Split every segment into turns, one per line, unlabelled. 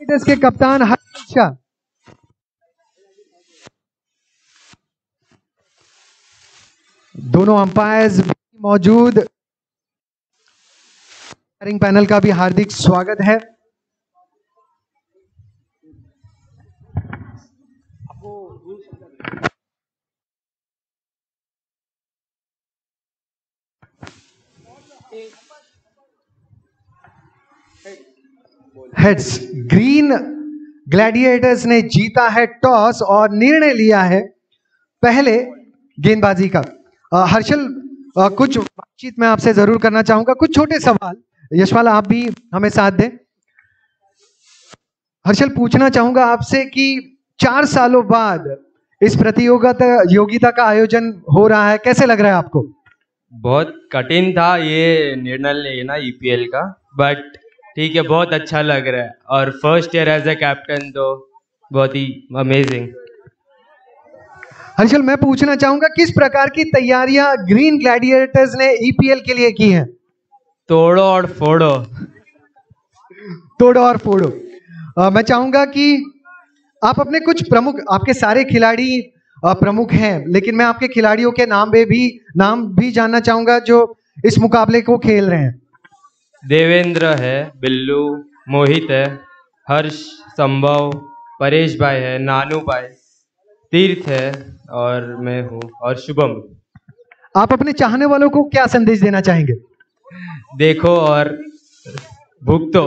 Gladiators के कप्तान हर्षल शाह, दोनों अंपायर्स मौजूद, पैनल का भी हार्दिक स्वागत है। हेड्स, ग्रीन ग्लैडिएटर्स ने जीता है टॉस और निर्णय लिया है पहले गेंदबाजी का। हर्षल, कुछ बातचीत मैं आपसे जरूर करना चाहूंगा, कुछ छोटे सवाल। यशपाल, आप भी हमें साथ दें। हर्षल, पूछना चाहूंगा आपसे कि 4 सालों बाद इस प्रतियोगिता का आयोजन हो रहा है, कैसे लग रहा है आपको?
बहुत कठिन था ये निर्णय लेना ईपीएल का, बट ठीक है, बहुत अच्छा लग रहा है। और first year as a captain तो बहुत ही अमेजिंग।
हर्षल, मैं पूछना चाहूंगा किस प्रकार की तैयारियां ग्रीन ग्लैडिएटर्स ने ईपीएल के लिए की हैं?
तोड़ो और फोड़ो।
तोड़ो और फोड़ो। मैं चाहूंगा कि आप अपने कुछ प्रमुख, आपके सारे खिलाड़ी प्रमुख हैं, लेकिन मैं आपके खिलाड़ियों के नाम भी जानना चाहूंगा जो इस मुकाबले को खेल रहे हैं।
देवेंद्र है, बिल्लू, मोहित है, हर्ष, संभव, परेश भाई है, नानू भाई, तीर्थ है, और मैं हूँ, और शुभम।
आप अपने चाहने वालों को क्या संदेश देना चाहेंगे?
देखो और भुगतो।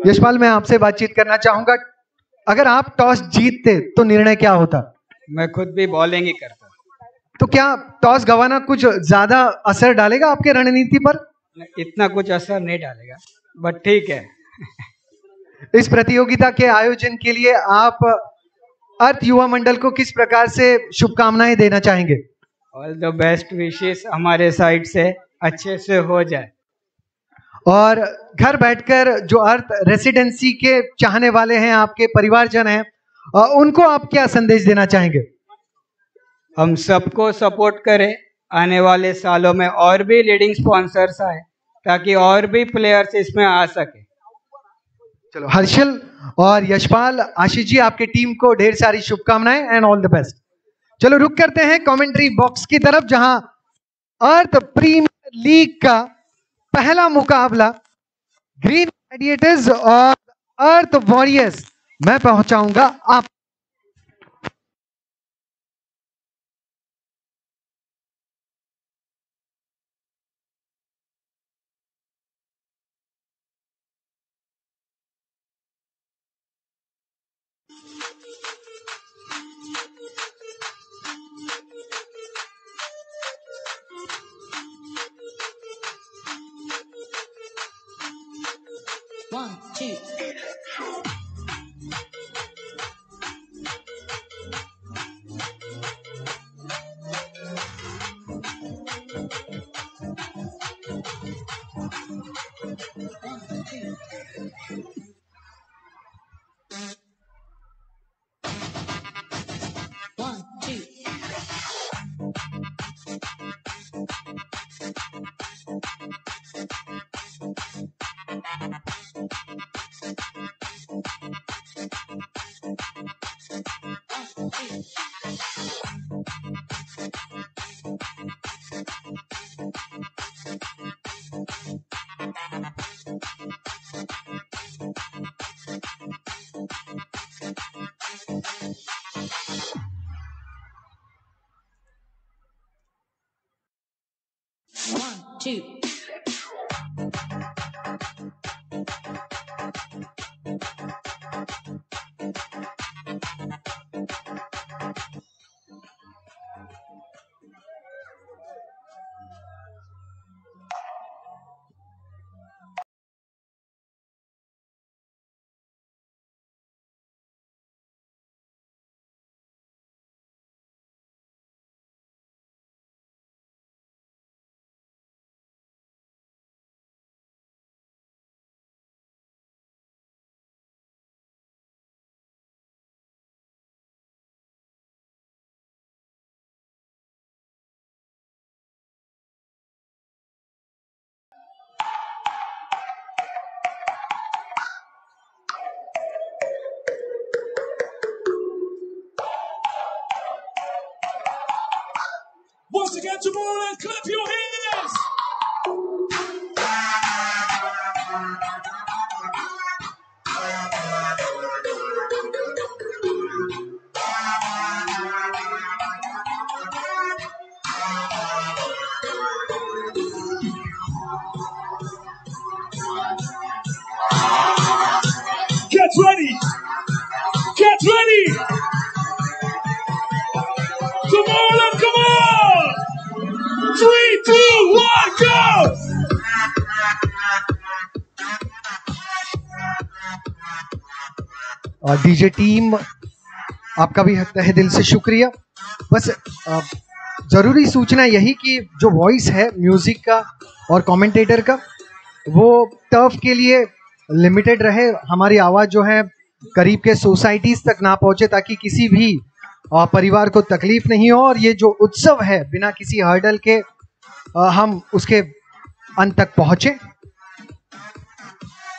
यशपाल, मैं आपसे बातचीत करना चाहूंगा, अगर आप टॉस जीतते तो निर्णय क्या होता?
मैं खुद भी बॉलिंग ही करता।
तो क्या टॉस गंवाना कुछ ज्यादा असर डालेगा आपके रणनीति पर?
इतना कुछ असर नहीं डालेगा, बट ठीक है।
इस प्रतियोगिता के आयोजन के लिए आप अर्थ युवा मंडल को किस प्रकार से शुभकामनाएं देना चाहेंगे?
ऑल द बेस्ट विशेष हमारे साइड से अच्छे से हो जाए।
और घर बैठकर जो अर्थ रेसिडेंसी के चाहने वाले हैं, आपके परिवारजन हैं, उनको आप क्या संदेश देना चाहेंगे?
हम सबको सपोर्ट करें, आने वाले सालों में और भी लीडिंग स्पॉन्सर्स आए ताकि और भी प्लेयर्स इसमें आ सके।
चलो, हर्षल और यशपाल, आशीष जी, आपके टीम को ढेर सारी शुभकामनाएं एंड ऑल द बेस्ट। चलो, रुक करते हैं कमेंट्री बॉक्स की तरफ, जहां अर्थ प्रीमियर लीग का पहला मुकाबला ग्रीन ग्लैडिएटर्स और अर्थ वॉरियर्स मैं पहुंचाऊंगा आप।
One, two. One, two. One, two. Once again, Tomorrowland, clap your hands! Get ready! Get ready! Tomorrowland, come on! 3, 2, 1, go!
और डीजे टीम आपका भी तहे दिल से शुक्रिया। बस जरूरी सूचना यही कि जो वॉइस है म्यूजिक का और कमेंटेटर का वो टर्फ के लिए लिमिटेड रहे। हमारी आवाज जो है करीब के सोसाइटीज तक ना पहुंचे ताकि किसी भी परिवार को तकलीफ नहीं हो और ये जो उत्सव है बिना किसी हर्डल के हम उसके अंत तक पहुंचे।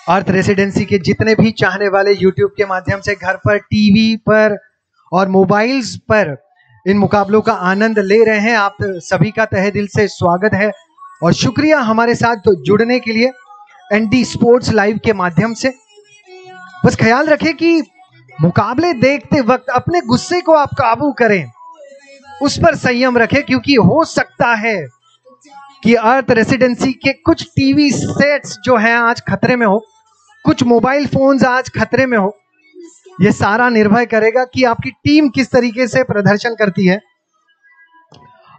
अर्थ रेसिडेंसी के जितने भी चाहने वाले यूट्यूब के माध्यम से घर पर, टीवी पर और मोबाइल्स पर इन मुकाबलों का आनंद ले रहे हैं, आप सभी का तहे दिल से स्वागत है और शुक्रिया हमारे साथ जुड़ने के लिए एनडी स्पोर्ट्स लाइव के माध्यम से। बस ख्याल रखें कि मुकाबले देखते वक्त अपने गुस्से को आप काबू करें, उस पर संयम रखें, क्योंकि हो सकता है कि अर्थ रेसिडेंसी के कुछ टीवी सेट्स जो हैं आज खतरे में हो, कुछ मोबाइल फोन्स आज खतरे में हो। ये सारा निर्भर करेगा कि आपकी टीम किस तरीके से प्रदर्शन करती है।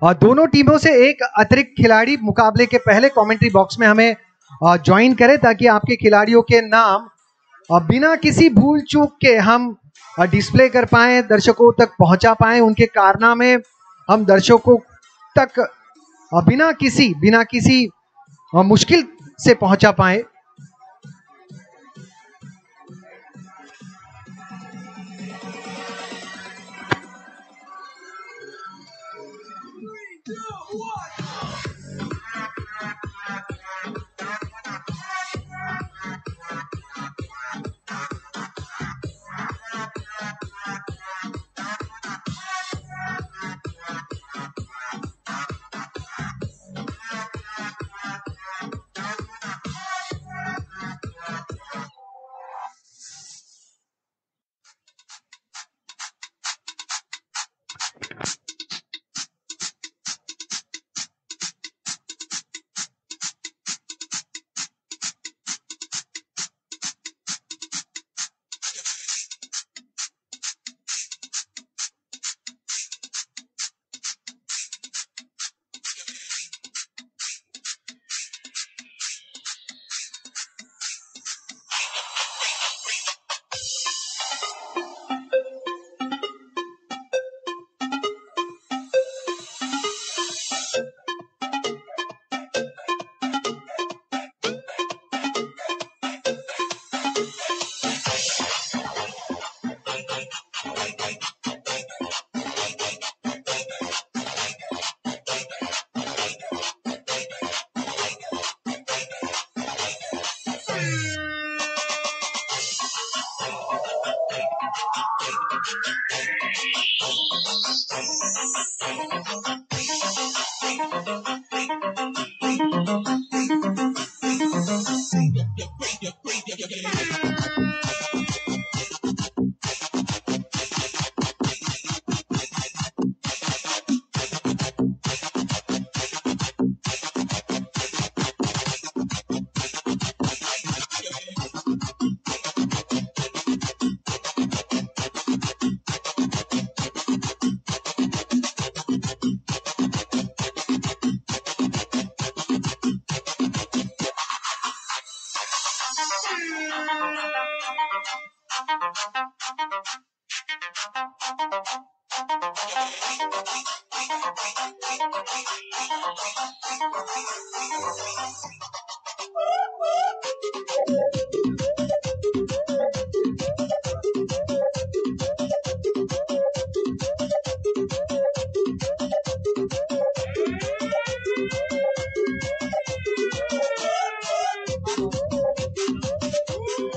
और दोनों टीमों से एक अतिरिक्त खिलाड़ी मुकाबले के पहले कमेंट्री बॉक्स में हमें ज्वाइन करें ताकि आपके खिलाड़ियों के नाम बिना किसी भूल चूक के हम डिस्प्ले कर पाए, दर्शकों तक पहुंचा पाए, उनके कारनामे हम दर्शकों तक बिना किसी मुश्किल से पहुंचा पाए।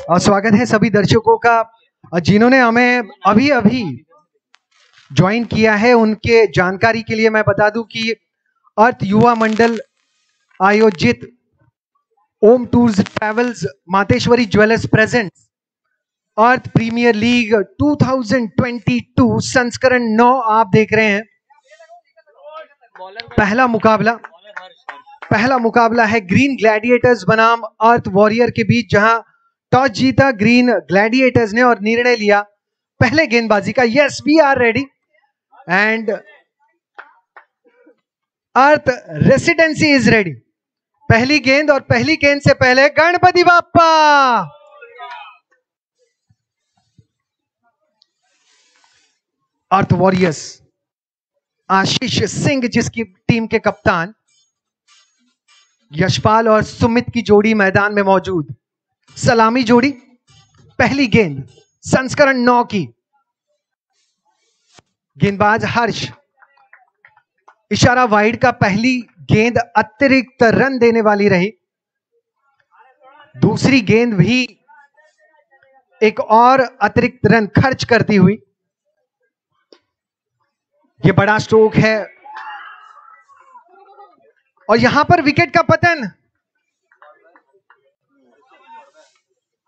और स्वागत है सभी दर्शकों का जिन्होंने हमें अभी अभी ज्वाइन किया है। उनके जानकारी के लिए मैं बता दूं कि अर्थ युवा मंडल आयोजित ओम tours travels Mateshwari jewellers presents अर्थ प्रीमियर लीग 2022 संस्करण 9 आप देख रहे हैं। पहला मुकाबला है ग्रीन ग्लैडिएटर्स बनाम अर्थ वॉरियर के बीच, जहां टॉस जीता ग्रीन ग्लैडिएटर्स ने और निर्णय लिया पहले गेंदबाजी का। Yes, we are ready and Earth Residency is ready. पहली गेंद और पहली गेंद से पहले गणपति बाप्पा। अर्थ वॉरियर्स आशीष सिंह, जिसकी टीम के कप्तान यशपाल और सुमित की जोड़ी मैदान में मौजूद। सलामी जोड़ी, पहली गेंद संस्करण 9 की। गेंदबाज हर्ष, इशारा वाइड का। पहली गेंद अतिरिक्त रन देने वाली रही, दूसरी गेंद भी एक और अतिरिक्त रन खर्च करती हुई। यह बड़ा स्ट्रोक है और यहां पर विकेट का पतन।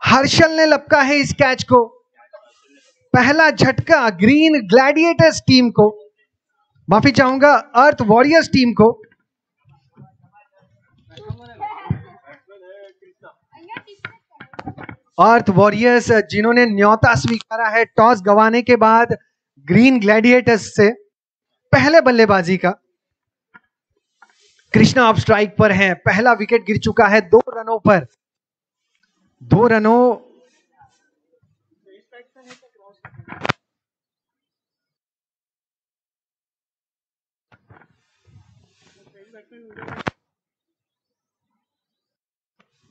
हर्षल ने लपका है इस कैच को। पहला झटका ग्रीन ग्लैडिएटर्स टीम को, माफी चाहूंगा अर्थ वॉरियर्स टीम को। अर्थ वॉरियर्स जिन्होंने न्योता स्वीकारा है टॉस गंवाने के बाद ग्रीन ग्लैडिएटर्स से पहले बल्लेबाजी का। कृष्णा अब स्ट्राइक पर हैं। पहला विकेट गिर चुका है 2 रनों पर। 2 रनों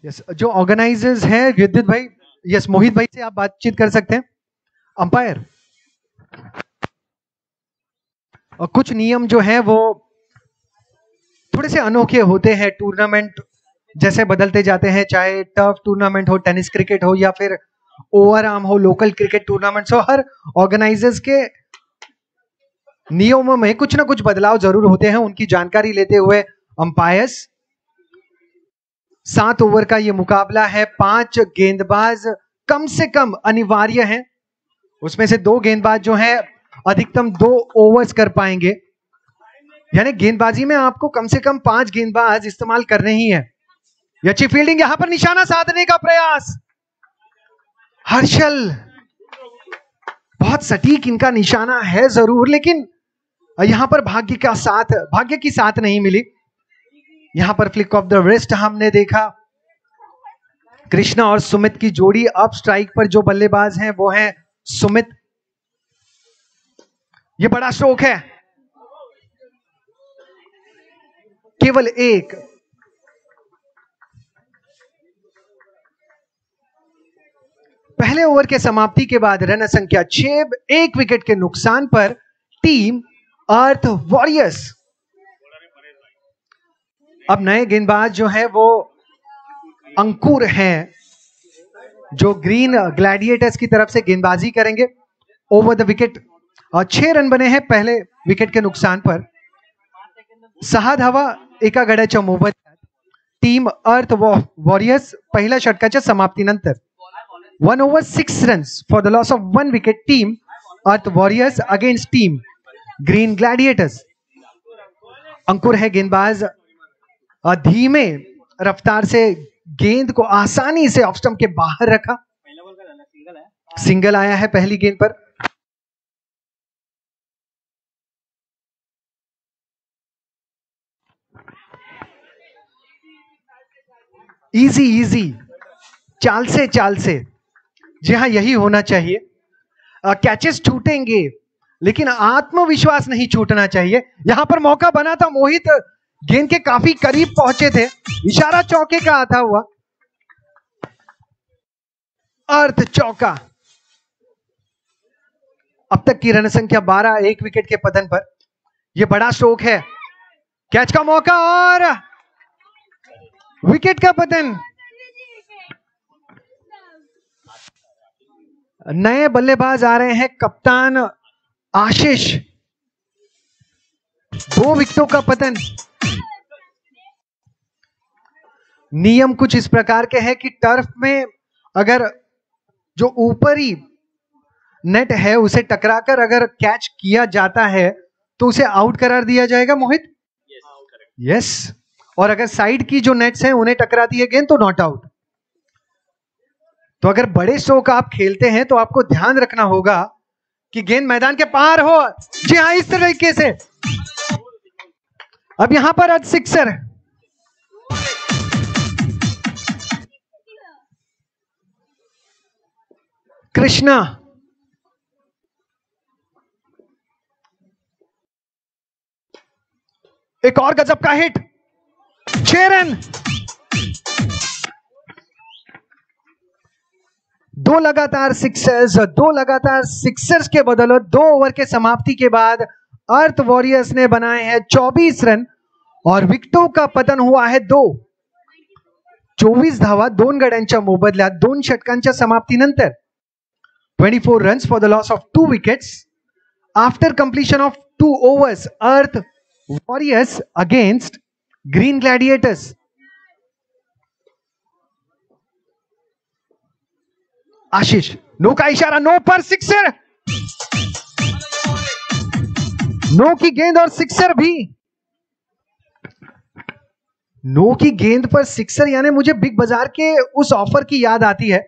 यस, जो ऑर्गेनाइजर्स हैं विद्युत भाई, यस मोहित भाई से आप बातचीत कर सकते हैं। अंपायर और कुछ नियम जो हैं वो थोड़े से अनोखे होते हैं। टूर्नामेंट जैसे बदलते जाते हैं, चाहे टर्फ टूर्नामेंट हो, टेनिस क्रिकेट हो या फिर ओवर आर्म हो, लोकल क्रिकेट टूर्नामेंट्स हो, हर ऑर्गेनाइजर्स के नियमों में कुछ ना कुछ बदलाव जरूर होते हैं। उनकी जानकारी लेते हुए अंपायर्स, 7 ओवर का यह मुकाबला है। 5 गेंदबाज कम से कम अनिवार्य हैं, उसमें से 2 गेंदबाज जो हैं अधिकतम 2 ओवर्स कर पाएंगे। यानी गेंदबाजी में आपको कम से कम 5 गेंदबाज इस्तेमाल करने ही है। अच्छी फील्डिंग, यहां पर निशाना साधने का प्रयास। हर्षल, बहुत सटीक इनका निशाना है जरूर, लेकिन यहां पर भाग्य की साथ नहीं मिली। यहां पर फ्लिक ऑफ द रिस्ट हमने देखा। कृष्णा और सुमित की जोड़ी। अब स्ट्राइक पर जो बल्लेबाज हैं वो हैं सुमित। ये बड़ा स्ट्रोक है, केवल 1। पहले ओवर के समाप्ति के बाद रन संख्या 6, 1 विकेट के नुकसान पर टीम अर्थ वॉरियर्स। अब नए गेंदबाज जो है वो अंकुर हैं, जो ग्रीन ग्लैडिएटर्स की तरफ से गेंदबाजी करेंगे। ओवर द विकेट और 6 रन बने हैं पहले विकेट के नुकसान पर। 6 धावा एका गड्याच्या मोबदल्यात टीम अर्थ वॉरियर्स पहिल्या षटकाच्या समाप्तीनंतर 1 over 6 runs for the loss of 1 wicket team Earth Warriors against team Green Gladiators. Ankur है गेंदबाज, धीमे रफ्तार से गेंद को आसानी से ऑफ स्टंप के बाहर रखा। सिंगल आया है पहली गेंद पर। इजी चाल से जी हाँ, यही होना चाहिए। कैचेस छूटेंगे लेकिन आत्मविश्वास नहीं छूटना चाहिए। यहां पर मौका बना था, मोहित गेंद के काफी करीब पहुंचे थे, इशारा चौके का आता हुआ। अर्थ चौका। अब तक की रन संख्या 12, 1 विकेट के पतन पर। यह बड़ा स्ट्रोक है, कैच का मौका और विकेट का पतन। नए बल्लेबाज आ रहे हैं, कप्तान आशीष। 2 विकेटों का पतन। नियम कुछ इस प्रकार के हैं कि टर्फ में अगर जो ऊपरी नेट है उसे टकराकर अगर कैच किया जाता है तो उसे आउट करार दिया जाएगा। मोहित? यस। और अगर साइड की जो नेट्स हैं उन्हें टकराती है गेंद तो नॉट आउट। तो अगर बड़े स्ट्रोक आप खेलते हैं तो आपको ध्यान रखना होगा कि गेंद मैदान के पार हो। जी हाँ, इस तरीके से। अब यहां पर आज सिक्सर। कृष्णा एक और गजब का हिट, 6 रन। 2 लगातार सिक्सर्स के बदौलत 2 ओवर के समाप्ति के बाद अर्थ वॉरियर्स ने बनाए हैं 24 रन और विकेटों का पतन हुआ है 2। 24 धावा 2 गड्यांच्या मोबदल्यात 2 षटकांच्या समाप्तीनंतर 24 runs for the loss of 2 wickets after completion of 2 overs. Earth Warriors against Green Gladiators. Ashish, no का इशारा, नो पर सिक्सर। नो की गेंद और सिक्सर भी। नो की गेंद पर सिक्सर यानी मुझे बिग बाजार के उस ऑफर की याद आती है,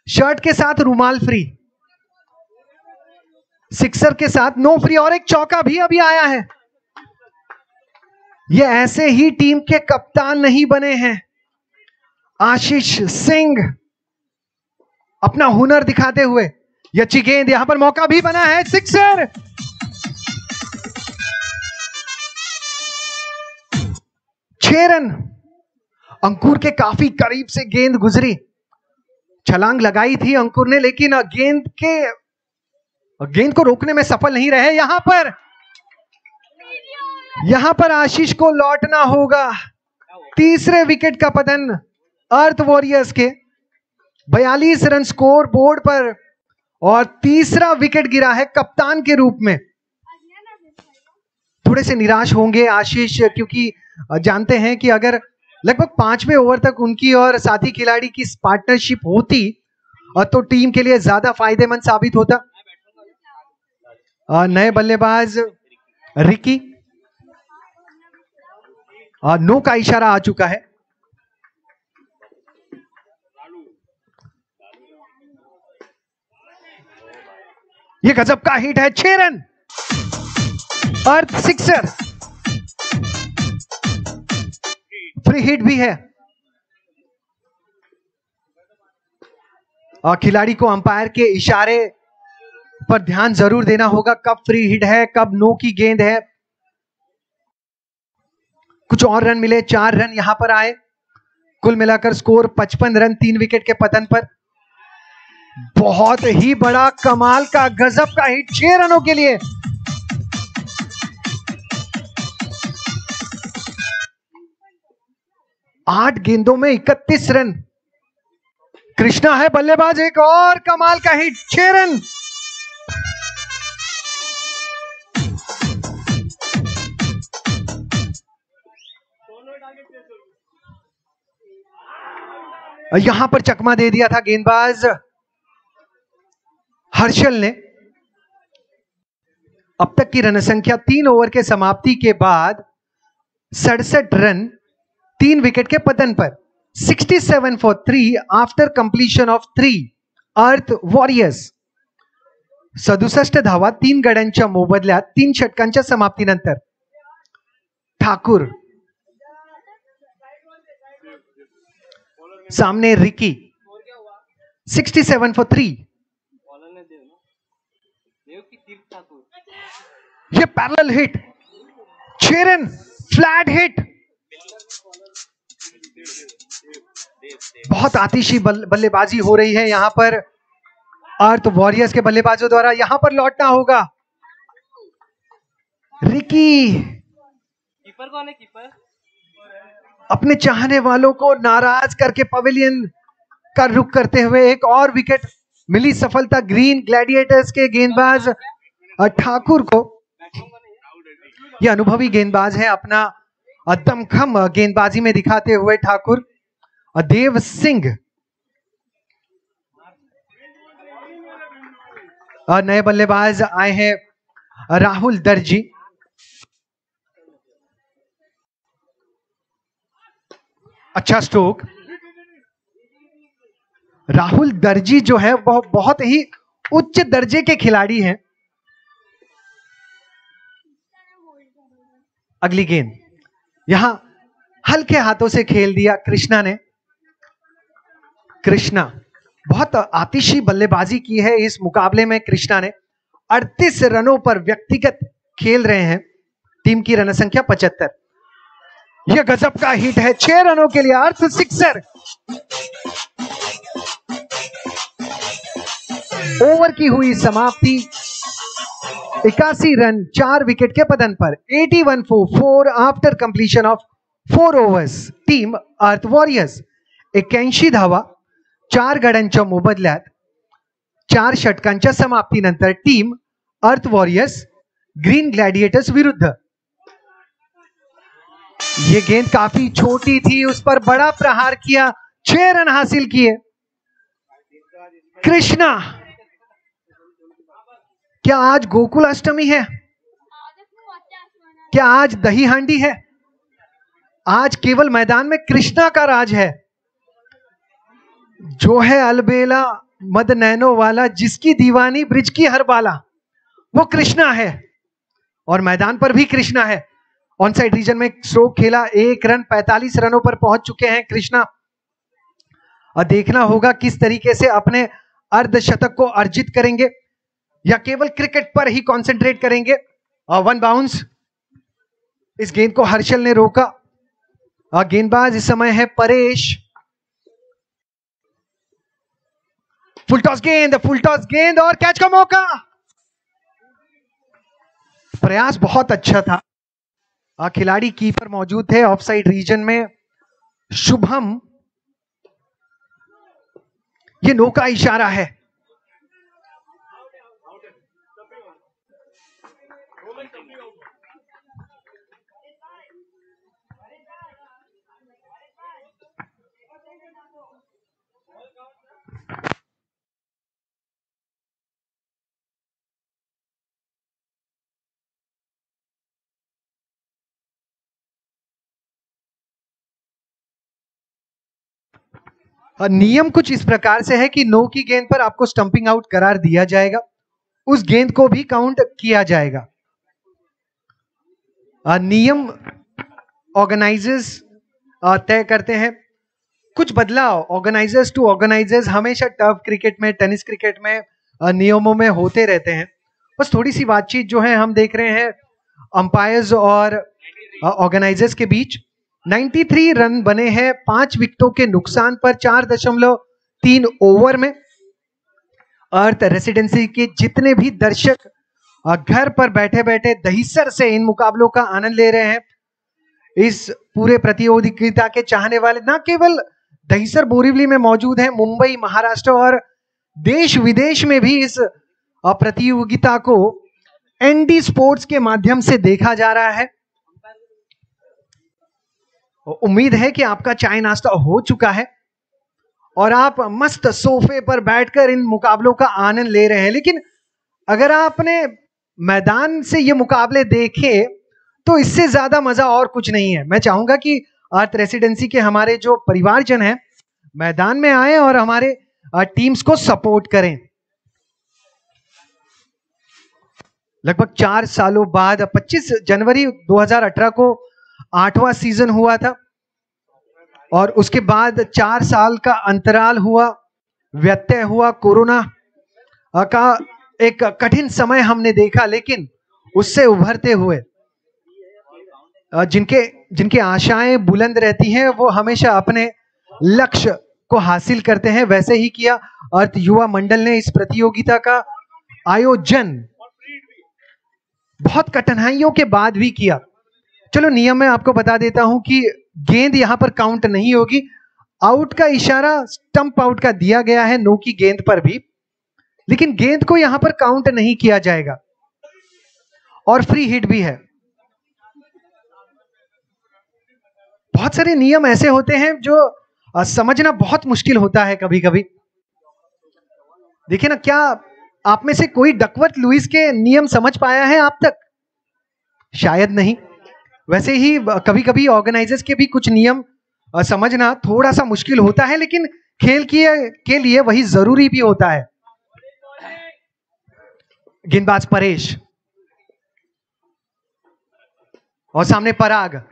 शर्ट के साथ रुमाल फ्री, सिक्सर के साथ नो फ्री और एक चौका भी अभी आया है। ये ऐसे ही टीम के कप्तान नहीं बने हैं। आशीष सिंह अपना हुनर दिखाते हुए, ये अच्छी गेंद, यहां पर मौका भी बना है, सिक्सर। छह रन। अंकुर के काफी करीब से गेंद गुजरी, छलांग लगाई थी अंकुर ने, लेकिन गेंद को रोकने में सफल नहीं रहे। यहां पर आशीष को लौटना होगा। तीसरे विकेट का पतन अर्थ वॉरियर्स के, 42 रन स्कोर बोर्ड पर और तीसरा विकेट गिरा है कप्तान के रूप में। थोड़े से निराश होंगे आशीष, क्योंकि जानते हैं कि अगर लगभग 5वें ओवर तक उनकी और साथी खिलाड़ी की पार्टनरशिप होती तो टीम के लिए ज्यादा फायदेमंद साबित होता। नए बल्लेबाज रिकी, नो का इशारा आ चुका है। ये गजब का हिट है, 6 रन। अर्थ सिक्सर, फ्री हिट भी है। और खिलाड़ी को अंपायर के इशारे पर ध्यान जरूर देना होगा, कब फ्री हिट है, कब नो की गेंद है। कुछ और रन मिले, 4 रन यहां पर आए। कुल मिलाकर स्कोर 55 रन 3 विकेट के पतन पर। बहुत ही बड़ा कमाल का गजब का हिट 6 रनों के लिए। आठ गेंदों में 31 रन। कृष्णा है बल्लेबाज, एक और कमाल का हिट, 6 रन। यहां पर चकमा दे दिया था गेंदबाज हर्षल ने। अब तक की रन संख्या 3 ओवर के समाप्ति के बाद 67 रन 3 विकेट के पतन पर। 67 for 3 after completion of 3। Earth warriors 67 धावा 3 गड्यांच्या मोबदल्यात 3 षटकांच्या समाप्तीनंतर। ठाकुर, सामने रिकी, 67 for 3। ये parallel hit, 6 run, flat hit. बहुत आतिशी बल्लेबाजी हो रही है यहां पर अर्थ वॉरियर्स के बल्लेबाजों द्वारा। यहां पर लौटना होगा। रिकी
कीपर कौन है? कीपर
अपने चाहने वालों को नाराज करके पवेलियन का रुख करते हुए एक और विकेट मिली सफलता ग्रीन ग्लैडिएटर्स के गेंदबाज ठाकुर को। यह अनुभवी गेंदबाज है, अपना दमखम गेंदबाजी में दिखाते हुए ठाकुर देव सिंह। नए बल्लेबाज आए हैं राहुल दर्जी। अच्छा स्ट्रोक। राहुल दर्जी जो है वह बहुत ही उच्च दर्जे के खिलाड़ी हैं। अगली गेंद यहां हल्के हाथों से खेल दिया कृष्णा ने। कृष्णा बहुत आतिशी बल्लेबाजी की है इस मुकाबले में। कृष्णा ने 38 रनों पर व्यक्तिगत खेल रहे हैं। टीम की रन संख्या 75। यह गजब का हिट है, 6 रनों के लिए अर्थ सिक्सर। ओवर की हुई समाप्ति 81 रन 4 विकेट के पतन पर। 81 for 4 after completion of 4 overs. Team earth warriors 81 धावा 4 गड्यांच्या मोबदल्यात 4 षटकांच्या समाप्तीनंतर टीम अर्थ वॉरियर्स ग्रीन ग्लैडिएटर्स विरुद्ध। यह गेंद काफी छोटी थी, उस पर बड़ा प्रहार किया, 6 रन हासिल किए। कृष्णा, क्या आज गोकुल अष्टमी है? क्या आज दही हांडी है? आज केवल मैदान में कृष्णा का राज है। जो है अलबेला मद नैनो वाला, जिसकी दीवानी ब्रिज की हर बाला, वो कृष्णा है। और मैदान पर भी कृष्णा है। ऑन साइड रीजन में स्ट्रोक खेला, 1 रन 45 रनों पर पहुंच चुके हैं कृष्णा। और देखना होगा किस तरीके से अपने अर्धशतक को अर्जित करेंगे या केवल क्रिकेट पर ही कंसंट्रेट करेंगे। 1 बाउंस। इस गेंद को हर्षल ने रोका। गेंदबाज इस समय है परेश। फुल टॉस गेंद और कैच का मौका। प्रयास बहुत अच्छा था। खिलाड़ी कीपर मौजूद थे ऑफ साइड रीजन में। शुभम, ये नो का इशारा है। नियम कुछ इस प्रकार से है कि नो की गेंद पर आपको स्टंपिंग आउट करार दिया जाएगा, उस गेंद को भी काउंट किया जाएगा। नियम ऑर्गेनाइजर्स तय करते हैं। कुछ बदलाव ऑर्गेनाइजर्स टू ऑर्गेनाइजर्स हमेशा टर्फ क्रिकेट में, टेनिस क्रिकेट में नियमों में होते रहते हैं। बस थोड़ी सी बातचीत जो है हम देख रहे हैं अंपायर्स और ऑर्गेनाइजर्स के बीच। 93 रन बने हैं 5 विकेटों के नुकसान पर 4.3 ओवर में। अर्थ रेसिडेंसी के जितने भी दर्शक घर पर बैठे बैठे दहीसर से इन मुकाबलों का आनंद ले रहे हैं, इस पूरे प्रतियोगिता के चाहने वाले न केवल दहीसर बोरीवली में मौजूद हैं, मुंबई, महाराष्ट्र और देश विदेश में भी इस प्रतियोगिता को एनडी स्पोर्ट्स के माध्यम से देखा जा रहा है। उम्मीद है कि आपका चाय नाश्ता हो चुका है और आप मस्त सोफे पर बैठकर इन मुकाबलों का आनंद ले रहे हैं। लेकिन अगर आपने मैदान से ये मुकाबले देखे तो इससे ज्यादा मजा और कुछ नहीं है। मैं चाहूंगा कि अर्थ रेसिडेंसी के हमारे जो परिवारजन हैं मैदान में आए और हमारे टीम्स को सपोर्ट करें। लगभग 4 सालों बाद 25 जनवरी 2018 को 8वां सीजन हुआ था और उसके बाद 4 साल का अंतराल हुआ, व्यत्यय हुआ, कोरोना का एक कठिन समय हमने देखा। लेकिन उससे उभरते हुए जिनके आशाएं बुलंद रहती हैं वो हमेशा अपने लक्ष्य को हासिल करते हैं। वैसे ही किया अर्थ युवा मंडल ने इस प्रतियोगिता का आयोजन बहुत कठिनाइयों के बाद भी किया। चलो नियम में आपको बता देता हूं कि गेंद यहां पर काउंट नहीं होगी। आउट का इशारा स्टंप आउट का दिया गया है नो की गेंद पर भी, लेकिन गेंद को यहां पर काउंट नहीं किया जाएगा और फ्री हिट भी है। बहुत सारे नियम ऐसे होते हैं जो समझना बहुत मुश्किल होता है कभी कभी। देखिए ना, क्या आप में से कोई डकवर्थ लुईस के नियम समझ पाया है आप तक? शायद नहीं। वैसे ही कभी कभी ऑर्गेनाइजर्स के भी कुछ नियम समझना थोड़ा सा मुश्किल होता है, लेकिन खेल के लिए वही जरूरी भी होता है। गेंदबाज परेश और सामने पराग।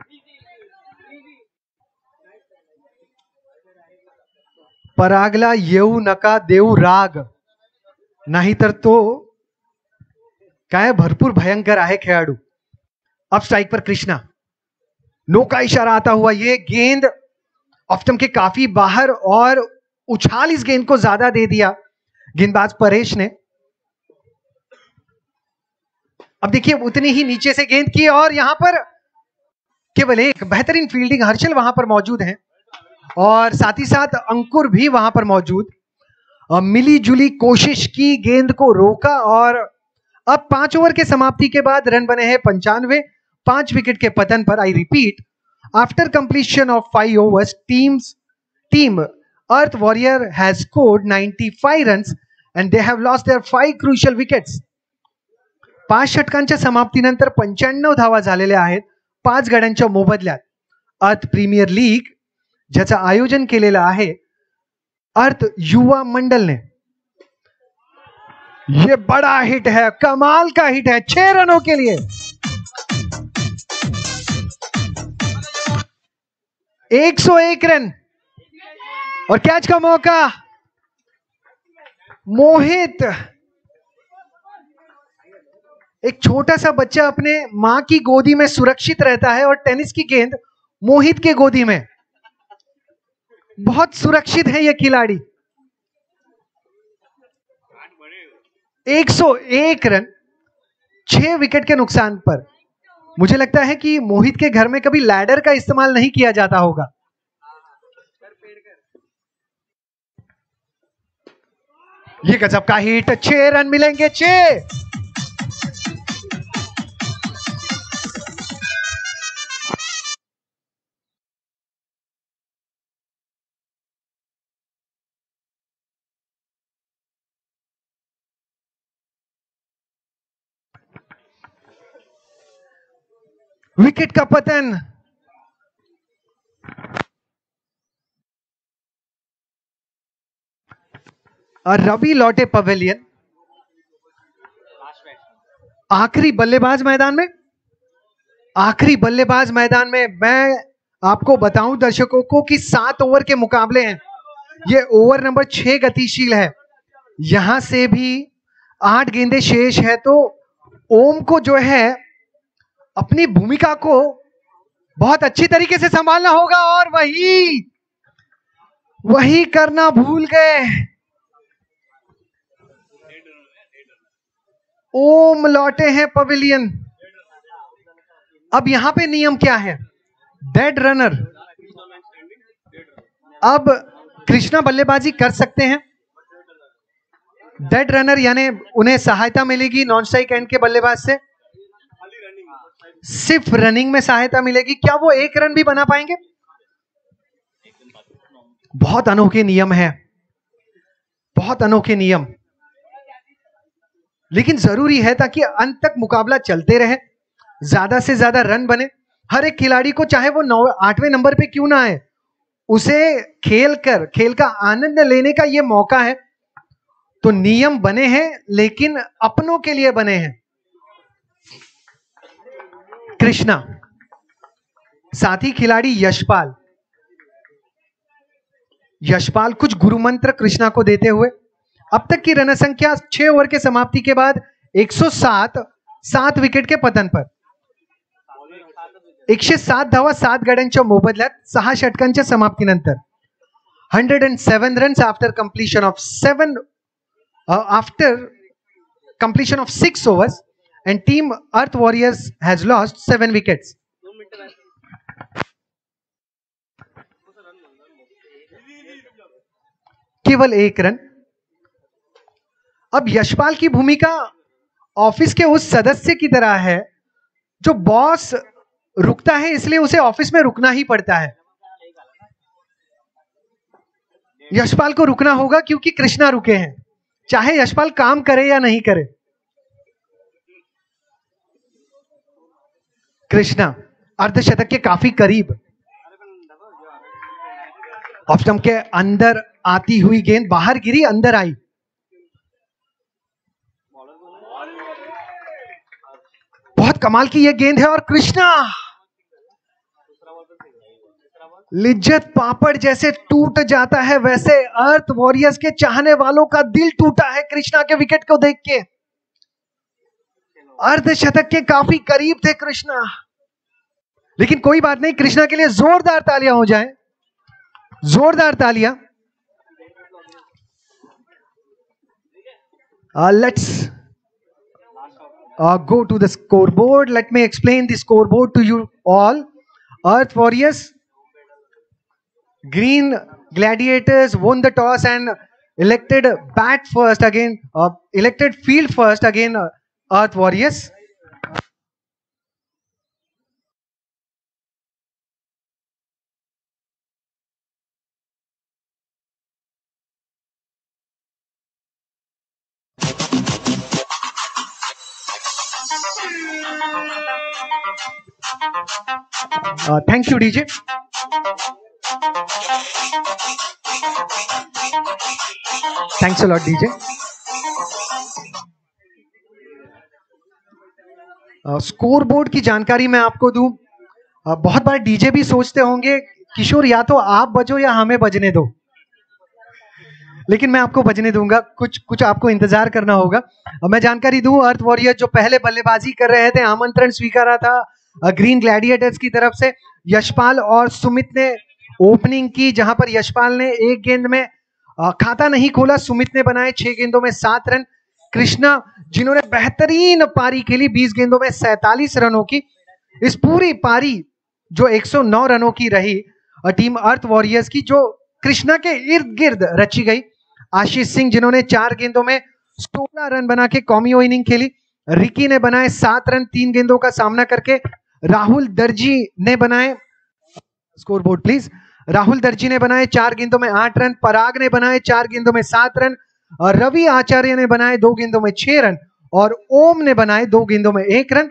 परागला येऊ नका देऊ राग, नाहीतर तो काय भरपूर भयंकर आहे खेळाडू। अब स्ट्राइक पर कृष्णा, नो का इशारा आता हुआ। ये गेंद ऑफ स्टंप के काफी बाहर और उछाल इस गेंद को ज्यादा दे दिया गेंदबाज परेश ने। अब देखिए उतनी ही नीचे से गेंद की और यहां पर केवल एक बेहतरीन फील्डिंग। हर्षल वहां पर मौजूद हैं और साथ ही साथ अंकुर भी वहां पर मौजूद। मिली जुली कोशिश की, गेंद को रोका और अब 5 ओवर के समाप्ति के बाद रन बने हैं 95। 5 विकेट के पतन पर, I repeat, after completion of 5 overs, team earth warrior has scored 95 runs and they have lost their 5 crucial wickets. 5 षटकांच्या समाप्तीनंतर 95 धावा झालेल्या आहेत 5 गड्यांच्या मोबदल्यात। अर्थ प्रीमियर लीग ज्याचं आयोजन केलेलं आहे अर्थ युवा मंडल ने। ये बड़ा हिट है, कमाल का हिट है 6 रनों के लिए। 101 रन और कैच का मौका। मोहित, एक छोटा सा बच्चा अपने मां की गोदी में सुरक्षित रहता है और टेनिस की गेंद मोहित के गोदी में। बहुत सुरक्षित है यह खिलाड़ी। 101 रन 6 विकेट के नुकसान पर। मुझे लगता है कि मोहित के घर में कभी लैडर का इस्तेमाल नहीं किया जाता होगा। ये गजब का हिट, 6 रन मिलेंगे 6। विकेट का पतन। और रवि लौटे पवेलियन। आखिरी बल्लेबाज मैदान में। आखिरी बल्लेबाज मैदान में मैं आपको बताऊं दर्शकों को कि 7 ओवर के मुकाबले हैं। ये ओवर नंबर 6 गतिशील है। यहां से भी 8 गेंदें शेष है, तो ओम को जो है अपनी भूमिका को बहुत अच्छी तरीके से संभालना होगा और वही करना भूल गए। ओम लौटे हैं पवेलियन। अब यहां पे नियम क्या है? Dead runner. अब कृष्णा बल्लेबाजी कर सकते हैं। डेड रनर यानी उन्हें सहायता मिलेगी नॉन स्ट्राइक एंड के बल्लेबाज से। सिर्फ रनिंग में सहायता मिलेगी। क्या वो 1 रन भी बना पाएंगे? बहुत अनोखे नियम है, बहुत अनोखे नियम, लेकिन जरूरी है ताकि अंत तक मुकाबला चलते रहे, ज्यादा से ज्यादा रन बने। हर एक खिलाड़ी को, चाहे वो 8वें नंबर पे क्यों ना आए, उसे खेल का आनंद लेने का ये मौका है। तो नियम बने हैं लेकिन अपनों के लिए बने हैं। कृष्णा, साथी खिलाड़ी यशपाल कुछ गुरु मंत्र कृष्णा को देते हुए। अब तक की रन संख्या 6 ओवर के समाप्ति के बाद 107, 7 विकेट के पतन पर 107 धावा 7 गड्यांच्या मोबदल्यात 6 षटकांच्या समाप्तीनंतर 107 runs after completion of 6 overs and team Earth Warriors has lost 7 wickets. केवल 1 रन। अब यशपाल की भूमिका ऑफिस के उस सदस्य की तरह है जो बॉस रुकता है इसलिए उसे ऑफिस में रुकना ही पड़ता है। यशपाल को रुकना होगा क्योंकि कृष्णा रुके हैं, चाहे यशपाल काम करे या नहीं करे। कृष्णा अर्धशतक के काफी करीब, ऑफ स्टंप के अंदर आती हुई गेंद बाहर गिरी, अंदर आई। बहुत कमाल की यह गेंद है और कृष्णा लिज्जत पापड़ जैसे टूट जाता है वैसे अर्थ वॉरियर्स के चाहने वालों का दिल टूटा है कृष्णा के विकेट को देख के। अर्धशतक के काफी करीब थे कृष्णा, लेकिन कोई बात नहीं, कृष्णा के लिए जोरदार तालियां हो जाएं, जोरदार तालियां। Let's go to the scoreboard. Let me explain the scoreboard to you all. Earth Warriors, Green Gladiators won the toss and elected bat first again, elected field first again, Earth Warriors. Thank you, DJ. Thanks a lot, DJ. Score board की जानकारी मैं आपको दूं। बहुत बार DJ भी सोचते होंगे किशोर या तो आप बजो या हमें बजने दो, लेकिन मैं आपको बजने दूंगा, कुछ आपको इंतजार करना होगा। मैं जानकारी दूं, अर्थ वॉरियर जो पहले बल्लेबाजी कर रहे थे, आमंत्रण स्वीकारा था ग्रीन ग्लैडिएटर्स की तरफ से। यशपाल और सुमित ने ओपनिंग की, जहां पर यशपाल ने एक गेंद में खाता नहीं खोला, सुमित ने बनाए 6 गेंदों में 7 रन। कृष्णा जिन्होंने बेहतरीन पारी खेली 20 गेंदों में 47 रनों की। इस पूरी पारी जो 109 रनों की रही टीम अर्थ वॉरियर्स की, जो कृष्णा के इर्द गिर्द रची गई। आशीष सिंह जिन्होंने 4 गेंदों में 16 रन बना के कॉमियो इनिंग खेली। रिकी ने बनाए 7 रन 3 गेंदों का सामना करके। राहुल दर्जी ने बनाए, स्कोर बोर्ड प्लीज, राहुल दर्जी ने बनाए 4 गेंदों में 8 रन। पराग ने बनाए 4 गेंदों में 7 रन और रवि आचार्य ने बनाए 2 गेंदों में 6 रन और ओम ने बनाए 2 गेंदों में 1 रन।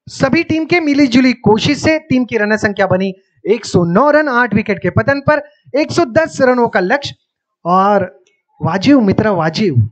सभी टीम के मिलीजुली कोशिश से टीम की रन संख्या बनी 109 रन, 8 विकेट के पतन पर 110 रनों का लक्ष्य। और वाजिब मित्रा वाजिब।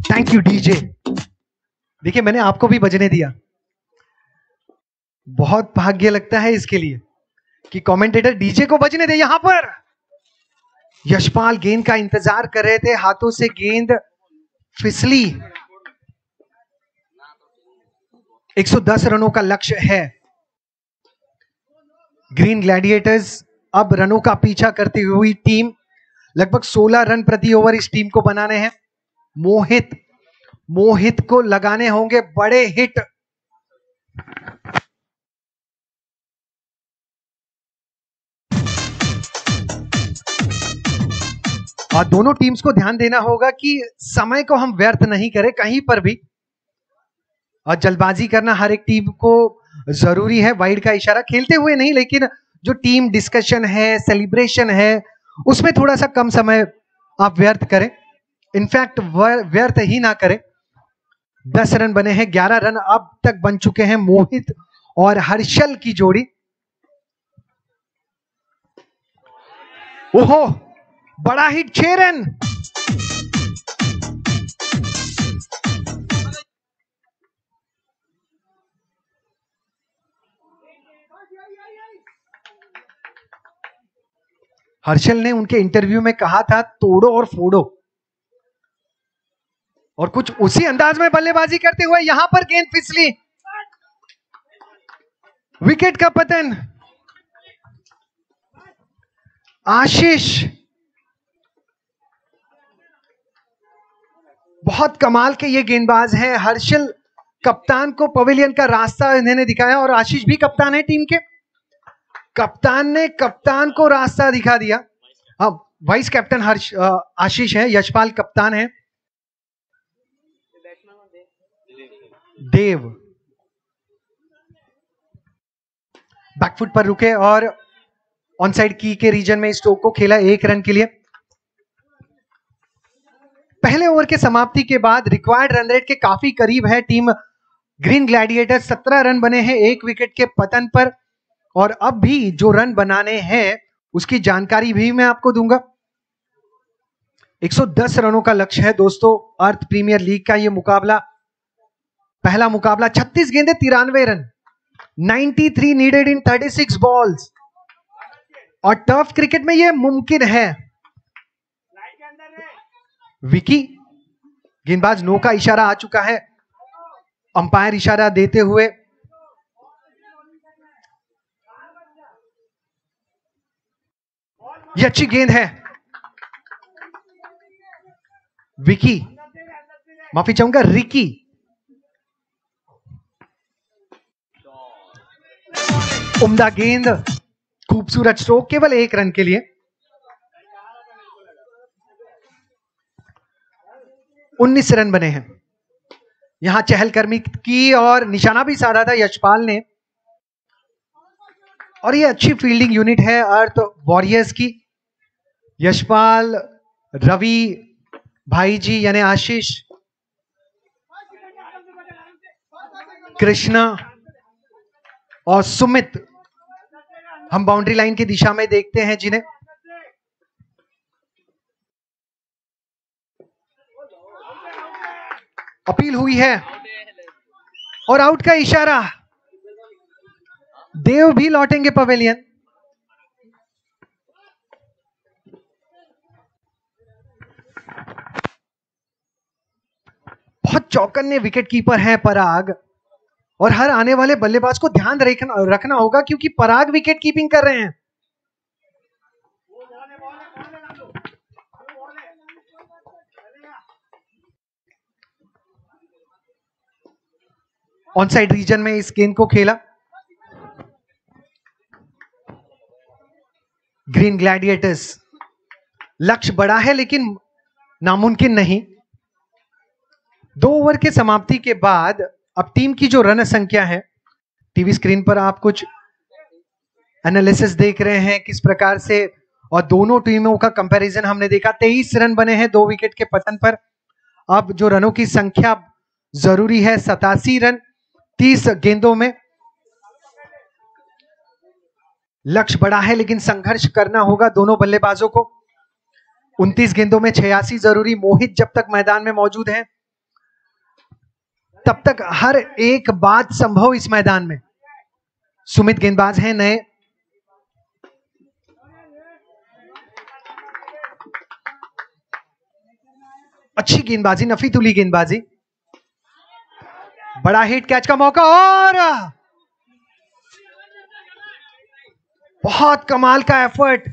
Thank you DJ. देखिए मैंने आपको भी बजने दिया, बहुत भाग्य लगता है इसके लिए कि कमेंटेटर डीजे को बजने दे। यहां पर यशपाल गेंद का इंतजार कर रहे थे, हाथों से गेंद फिसली। 110 रनों का लक्ष्य है। ग्रीन ग्लैडिएटर्स अब रनों का पीछा करती हुई टीम, लगभग 16 रन प्रति ओवर इस टीम को बनाने हैं। मोहित को लगाने होंगे बड़े हिट। और दोनों टीम्स को ध्यान देना होगा कि समय को हम व्यर्थ नहीं करें कहीं पर भी, और जल्दबाजी करना हर एक टीम को जरूरी है। वाइड का इशारा खेलते हुए नहीं, लेकिन जो टीम डिस्कशन है, सेलिब्रेशन है, उसमें थोड़ा सा कम समय आप व्यर्थ करें, इनफैक्ट व्यर्थ ही ना करें। 10 रन बने हैं। 11 रन अब तक बन चुके हैं मोहित और हर्षल की जोड़ी। ओहो, बड़ा हिट, 6 रन। हर्षल ने उनके इंटरव्यू में कहा था तोड़ो और फोड़ो, और कुछ उसी अंदाज में बल्लेबाजी करते हुए यहां पर गेंद फिसली, विकेट का पतन। आशीष, बहुत कमाल के ये गेंदबाज हैं। हर्षल कप्तान को पवेलियन का रास्ता इन्होंने दिखाया, और आशीष भी कप्तान है टीम के। कप्तान ने कप्तान को रास्ता दिखा दिया। अब वाइस कैप्टन आशीष है, यशपाल कप्तान है, देव बैकफुट पर रुके और ऑन साइड की के रीजन में स्ट्रोक को खेला 1 रन के लिए। पहले ओवर के समाप्ति के बाद रिक्वायर्ड रन रेट के काफी करीब है टीम ग्रीन ग्लैडिएटर। 17 रन बने हैं 1 विकेट के पतन पर, और अब भी जो रन बनाने हैं उसकी जानकारी भी मैं आपको दूंगा। 110 रनों का लक्ष्य है दोस्तों अर्थ प्रीमियर लीग का ये मुकाबला। पहला मुकाबला, 36 गेंदें 93 रन, 93 नीडेड इन 36 बॉल्स, और टफ क्रिकेट में ये मुमकिन है। विकी, गेंदबाज नो का इशारा आ चुका है, अंपायर इशारा देते हुए ये अच्छी गेंद है। विकी, माफी चाहूंगा, रिकी। उम्दा गेंद, खूबसूरत स्ट्रोक, केवल 1 रन के लिए। उन्नीस रन बने हैं। यहां चहलकदमी की और निशाना भी साधा था यशपाल ने, और ये अच्छी फील्डिंग यूनिट है अर्थ वॉरियर्स की। यशपाल, रवि भाई जी यानी आशीष, कृष्णा और सुमित हम बाउंड्री लाइन की दिशा में देखते हैं जिन्हें अपील हुई है और आउट का इशारा। देव भी लौटेंगे पवेलियन। बहुत चौकन्ने विकेट कीपर है पराग, और हर आने वाले बल्लेबाज को ध्यान रखना होगा क्योंकि पराग विकेट कीपिंग कर रहे हैं। ऑन साइड रीजन में इस गेंद को खेला। ग्रीन ग्लैडिएटर्स, लक्ष्य बड़ा है लेकिन नामुमकिन नहीं। 2 ओवर के समाप्ति के बाद अब टीम की जो रन संख्या है, टीवी स्क्रीन पर आप कुछ एनालिसिस देख रहे हैं किस प्रकार से, और दोनों टीमों का कंपैरिजन हमने देखा। 23 रन बने हैं 2 विकेट के पतन पर। अब जो रनों की संख्या जरूरी है 87 रन 30 गेंदों में। लक्ष्य बड़ा है लेकिन संघर्ष करना होगा दोनों बल्लेबाजों को। 29 गेंदों में 86 जरूरी। मोहित जब तक मैदान में मौजूद है तब तक हर एक बात संभव इस मैदान में। सुमित गेंदबाज हैं नए। अच्छी गेंदबाजी, नफी तुली गेंदबाजी। बड़ा हिट, कैच का मौका, और बहुत कमाल का एफर्ट।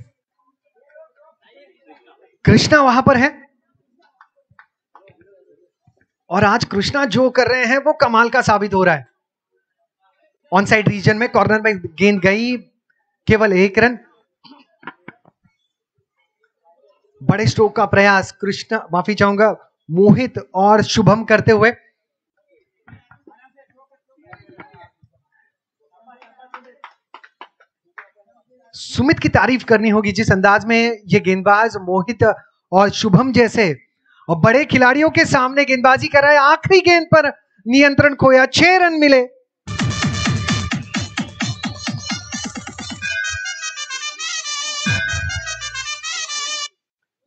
कृष्णा वहां पर है, और आज कृष्णा जो कर रहे हैं वो कमाल का साबित हो रहा है। ऑन साइड रीजन में कॉर्नर में गेंद गई, केवल 1 रन। बड़े स्ट्रोक का प्रयास कृष्णा, माफी चाहूंगा, मोहित और शुभम करते हुए। सुमित की तारीफ करनी होगी जिस अंदाज में ये गेंदबाज मोहित और शुभम जैसे और बड़े खिलाड़ियों के सामने गेंदबाजी कर रहा है। आखिरी गेंद पर नियंत्रण खोया, 6 रन मिले।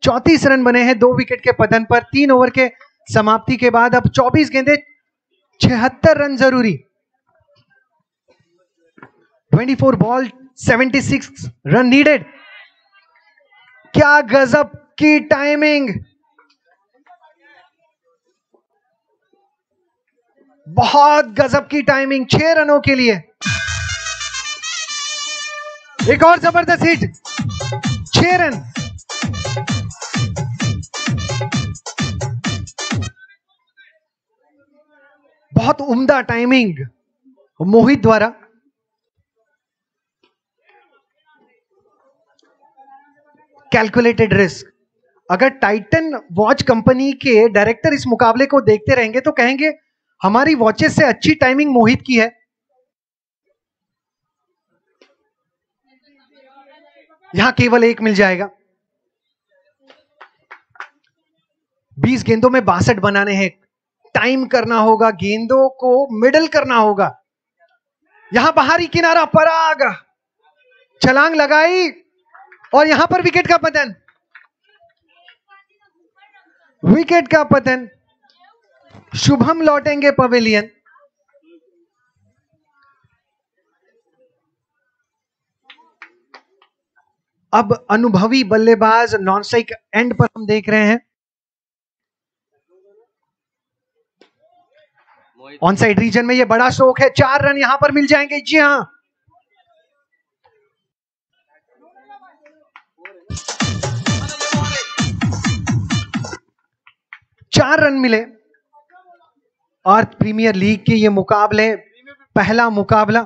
चौंतीस रन बने हैं 2 विकेट के पतन पर। 3 ओवर के समाप्ति के बाद अब 24 गेंदे, 76 रन जरूरी। 24 बॉल 76 रन नीडेड। क्या गजब की टाइमिंग, बहुत गजब की टाइमिंग 6 रनों के लिए। एक और जबरदस्त हिट, 6 रन। बहुत उम्दा टाइमिंग मोहित द्वारा। Calculated risk. अगर टाइटन वॉच कंपनी के डायरेक्टर इस मुकाबले को देखते रहेंगे तो कहेंगे हमारी वॉचेस से अच्छी टाइमिंग मोहित की है। यहां केवल 1 मिल जाएगा। 20 गेंदों में 62 बनाने हैं। टाइम करना होगा, गेंदों को मिडल करना होगा। यहां बाहरी किनारा, पराग छलांग लगाई और यहां पर विकेट का पतन। विकेट का पतन। शुभम लौटेंगे पवेलियन। अब अनुभवी बल्लेबाज नॉन स्ट्राइक एंड पर हम देख रहे हैं। ऑन साइड रीजन में ये बड़ा शौक है। 4 रन यहां पर मिल जाएंगे। जी हां, चार रन मिले। और प्रीमियर लीग के ये मुकाबले, पहला मुकाबला,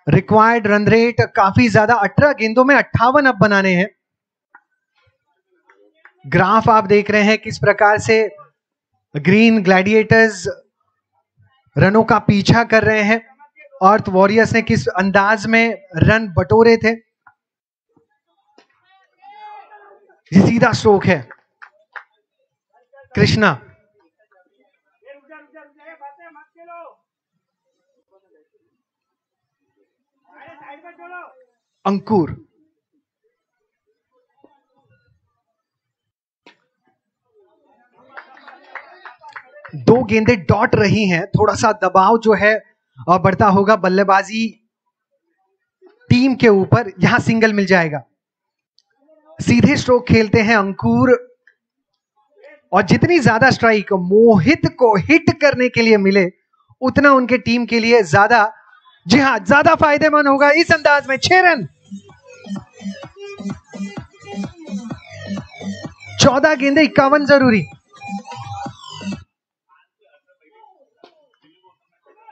रिक्वायर्ड रन रेट काफी ज्यादा, 18 गेंदों में 58 अब बनाने हैं। ग्राफ आप देख रहे हैं किस प्रकार से ग्रीन ग्लैडिएटर्स रनों का पीछा कर रहे हैं और वॉरियर्स ने किस अंदाज में रन बटोरे थे। ये सीधा स्ट्रोक है। कृष्णा, अंकुर, दो गेंदें डॉट रही हैं। थोड़ा सा दबाव जो है बढ़ता होगा बल्लेबाजी टीम के ऊपर। यहां सिंगल मिल जाएगा। सीधे स्ट्रोक खेलते हैं अंकुर और जितनी ज्यादा स्ट्राइक मोहित को हिट करने के लिए मिले उतना उनके टीम के लिए ज्यादा, जी हां, ज्यादा फायदेमंद होगा। इस अंदाज में 6 रन। 14 गेंदे 51 जरूरी।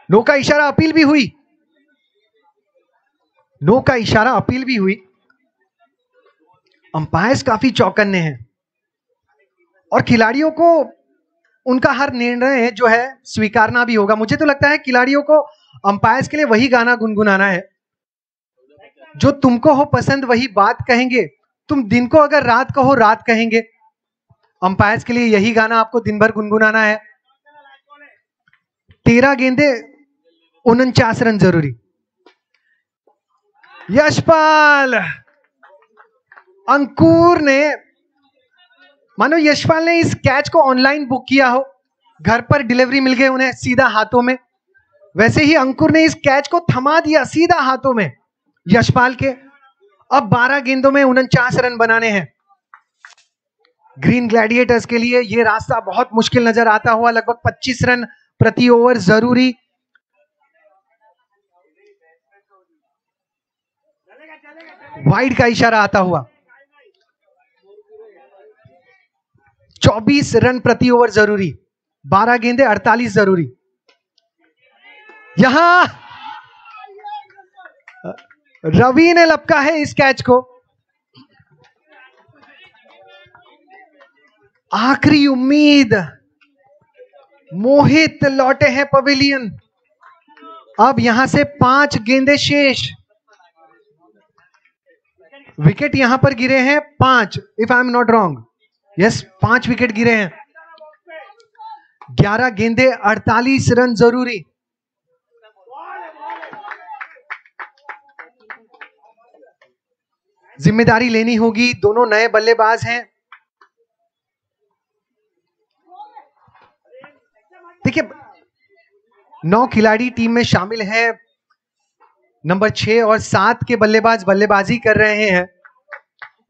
नो का इशारा अपील भी हुई। नो का इशारा अपील भी हुई। अंपायर्स काफी चौकन्ने हैं और खिलाड़ियों को उनका हर निर्णय जो है स्वीकारना भी होगा। मुझे तो लगता है खिलाड़ियों को अंपायर्स के लिए वही गाना गुनगुनाना है जो तुमको हो पसंद, वही बात कहेंगे। तुम दिन को अगर रात कहो रात कहेंगे। अंपायर्स के लिए यही गाना आपको दिन भर गुनगुनाना है। 13 गेंदे 49 रन जरूरी। यशपाल, अंकुर ने, मानो यशपाल ने इस कैच को ऑनलाइन बुक किया हो, घर पर डिलीवरी मिल गई उन्हें सीधा हाथों में। वैसे ही अंकुर ने इस कैच को थमा दिया सीधा हाथों में यशपाल के। अब 12 गेंदों में 49 रन बनाने हैं। ग्रीन ग्लैडिएटर्स के लिए यह रास्ता बहुत मुश्किल नजर आता हुआ। लगभग 25 रन प्रति ओवर जरूरी। वाइड का इशारा आता हुआ। 24 रन प्रति ओवर जरूरी। 12 गेंदे 48 जरूरी। यहां रवि ने लपका है इस कैच को। आखिरी उम्मीद, मोहित लौटे हैं पवेलियन। अब यहां से 5 गेंदे शेष। विकेट यहां पर गिरे हैं 5, if I am not wrong. Yes, 5 wicket गिरे हैं। 11 गेंदे 48 रन जरूरी। जिम्मेदारी लेनी होगी, दोनों नए बल्लेबाज हैं। देखिए 9 खिलाड़ी टीम में शामिल हैं। नंबर 6 और 7 के बल्लेबाज बल्लेबाजी कर रहे हैं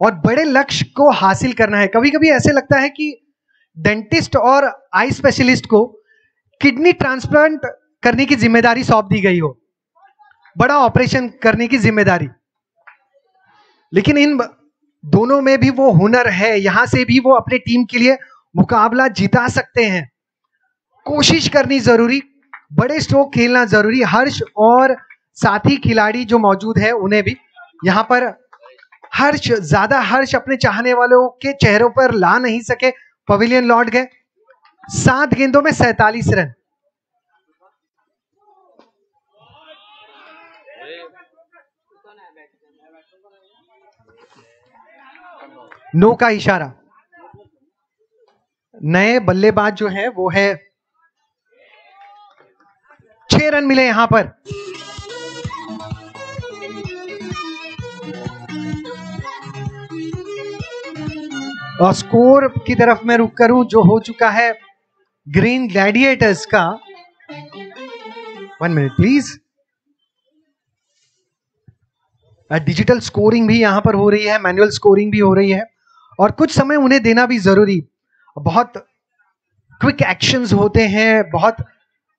और बड़े लक्ष्य को हासिल करना है। कभी कभी ऐसे लगता है कि डेंटिस्ट और आई स्पेशलिस्ट को किडनी ट्रांसप्लांट करने की जिम्मेदारी सौंप दी गई हो, बड़ा ऑपरेशन करने की जिम्मेदारी, लेकिन इन दोनों में भी वो हुनर है। यहां से भी वो अपने टीम के लिए मुकाबला जिता सकते हैं। कोशिश करनी जरूरी, बड़े स्ट्रोक खेलना जरूरी। हर्ष और साथी खिलाड़ी जो मौजूद है उन्हें भी यहां पर ज्यादा हर्ष अपने चाहने वालों के चेहरों पर ला नहीं सके, पवेलियन लौट गए। 7 गेंदों में 47 रन। नो का इशारा। नए बल्लेबाज जो है वो है 6 रन मिले यहां पर। और स्कोर की तरफ मैं रुक करूं जो हो चुका है ग्रीन ग्लैडिएटर्स का। 1 मिनट प्लीज। डिजिटल स्कोरिंग भी यहां पर हो रही है, मैनुअल स्कोरिंग भी हो रही है और कुछ समय उन्हें देना भी जरूरी। बहुत क्विक एक्शंस होते हैं, बहुत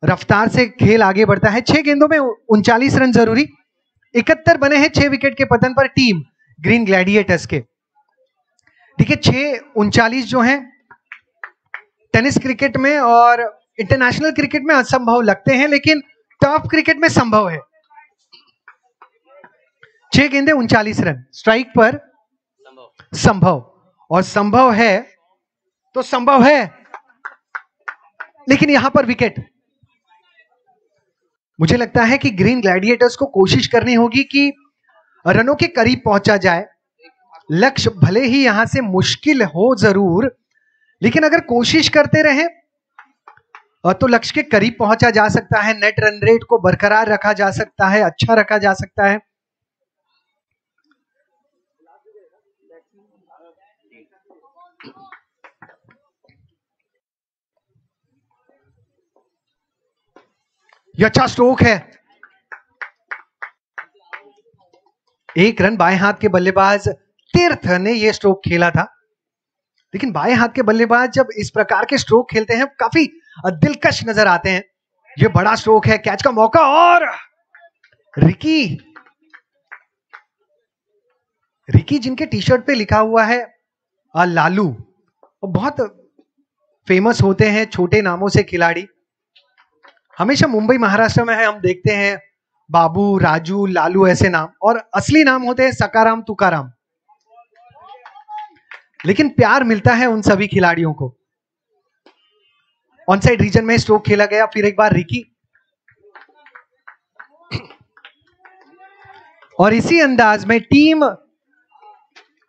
रफ्तार से खेल आगे बढ़ता है। 6 गेंदों में 39 रन जरूरी। 71 बने हैं 6 विकेट के पतन पर टीम ग्रीन ग्लैडिएटर्स के। देखिए 6-39 जो हैं टेनिस क्रिकेट में और इंटरनेशनल क्रिकेट में असंभव लगते हैं, लेकिन टॉप क्रिकेट में संभव है। 6 गेंदे 39 रन स्ट्राइक पर संभव, और संभव है तो संभव है, लेकिन यहां पर विकेट। मुझे लगता है कि ग्रीन ग्लैडिएटर्स को कोशिश करनी होगी कि रनों के करीब पहुंचा जाए। लक्ष्य भले ही यहां से मुश्किल हो जरूर, लेकिन अगर कोशिश करते रहे तो लक्ष्य के करीब पहुंचा जा सकता है। नेट रन रेट को बरकरार रखा जा सकता है, अच्छा रखा जा सकता है। यह अच्छा स्ट्रोक है। 1 रन बाएं हाथ के बल्लेबाज तीर्थ ने यह स्ट्रोक खेला था, लेकिन बाएं हाथ के बल्लेबाज जब इस प्रकार के स्ट्रोक खेलते हैं काफी दिलकश नजर आते हैं। यह बड़ा स्ट्रोक है, कैच का मौका, और रिकी जिनके टी शर्ट पे लिखा हुआ है लालू, बहुत फेमस होते हैं छोटे नामों से खिलाड़ी। हमेशा मुंबई महाराष्ट्र में है, हम देखते हैं बाबू, राजू, लालू ऐसे नाम, और असली नाम होते हैं सकाराम, तुकाराम। लेकिन प्यार मिलता है उन सभी खिलाड़ियों को। ऑन साइड रीजन में स्ट्रोक खेला गया, फिर एक बार रिकी, और इसी अंदाज में टीम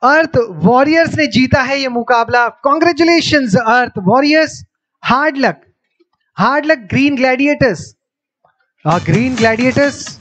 अर्थ वॉरियर्स ने जीता है यह मुकाबला। Congratulations Earth Warriors, hard luck Green Gladiators. Green Gladiators